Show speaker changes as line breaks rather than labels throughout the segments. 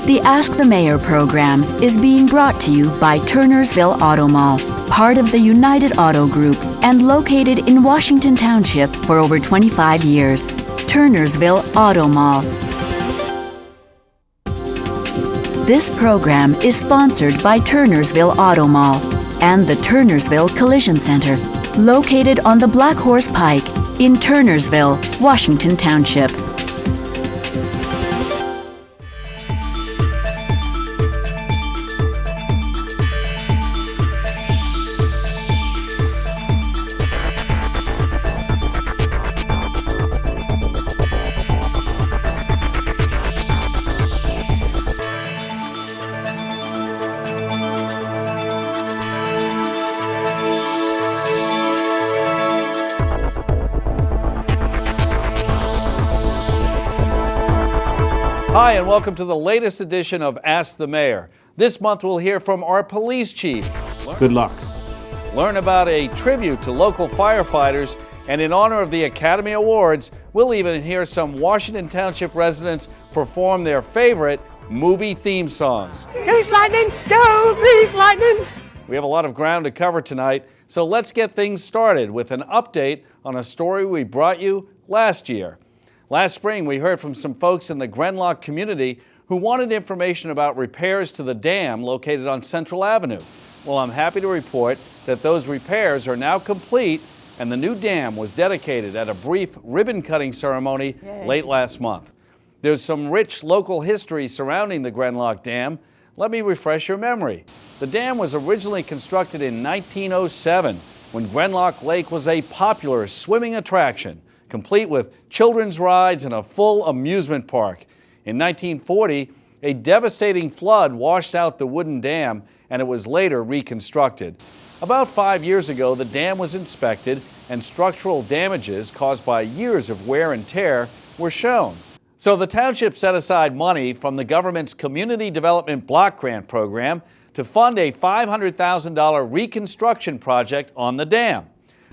The Ask the Mayor program is being brought to you by Turnersville Auto Mall, part of the United Auto Group and located in Washington Township for over 25 years. Turnersville Auto Mall. This program is sponsored by Turnersville Auto Mall and the Turnersville Collision Center, located on the Black Horse Pike in Turnersville, Washington Township.
Hi, and welcome to the latest edition of Ask the Mayor. This month we'll hear from our police chief.
Good luck.
Learn about a tribute to local firefighters, and in honor of the Academy Awards, we'll even hear some Washington Township residents perform their favorite movie theme songs.
Grease lightning, go grease lightning!
We have a lot of ground to cover tonight, so let's get things started with an update on a story we brought you last year. Last spring, we heard from some folks in the Grenloch community who wanted information about repairs to the dam located on Central Avenue. Well, I'm happy to report that those repairs are now complete, and the new dam was dedicated at a brief ribbon-cutting ceremony late last month. There's some rich local history surrounding the Grenloch Dam. Let me refresh your memory. The dam was originally constructed in 1907 when Grenloch Lake was a popular swimming attraction, complete with children's rides and a full amusement park. In 1940, a devastating flood washed out the wooden dam, and it was later reconstructed. About 5 years ago, the dam was inspected, and structural damages caused by years of wear and tear were shown. So the township set aside money from the government's Community Development Block Grant program to fund a $500,000 reconstruction project on the dam.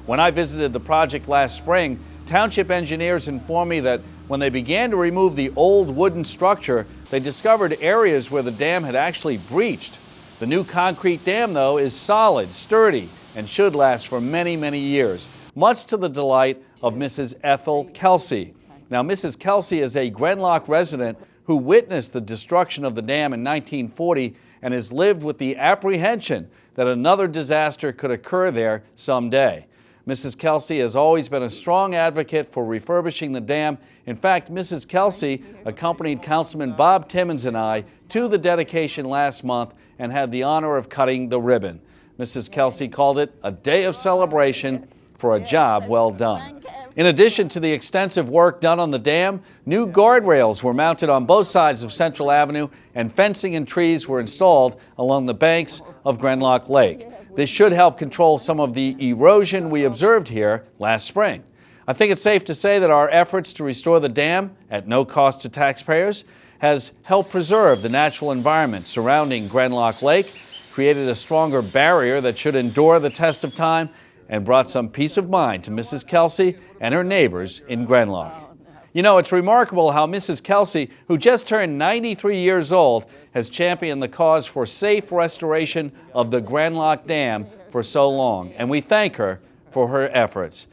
When I visited the project last spring, township engineers informed me that when they began to remove the old wooden structure, they discovered areas where the dam had actually breached. The new concrete dam, though, is solid, sturdy, and should last for many, many years, much to the delight of Mrs. Ethel Kelsey. Now, Mrs. Kelsey is a Grenloch resident who witnessed the destruction of the dam in 1940 and has lived with the apprehension that another disaster could occur there someday. Mrs. Kelsey has always been a strong advocate for refurbishing the dam. In fact, Mrs. Kelsey accompanied Councilman Bob Timmons and I to the dedication last month and had the honor of cutting the ribbon. Mrs. Kelsey called it a day of celebration for a job well done. In addition to the extensive work done on the dam, new guardrails were mounted on both sides of Central Avenue, and fencing and trees were installed along the banks of Grenloch Lake. This should help control some of the erosion we observed here last spring. I think it's safe to say that our efforts to restore the dam at no cost to taxpayers has helped preserve the natural environment surrounding Grenloch Lake, created a stronger barrier that should endure the test of time, and brought some peace of mind to Mrs. Kelsey and her neighbors in Grenloch. You know, it's remarkable how Mrs. Kelsey, who just turned 93 years old, has championed the cause for safe restoration of the Grenloch Dam for so long, and we thank her for her efforts.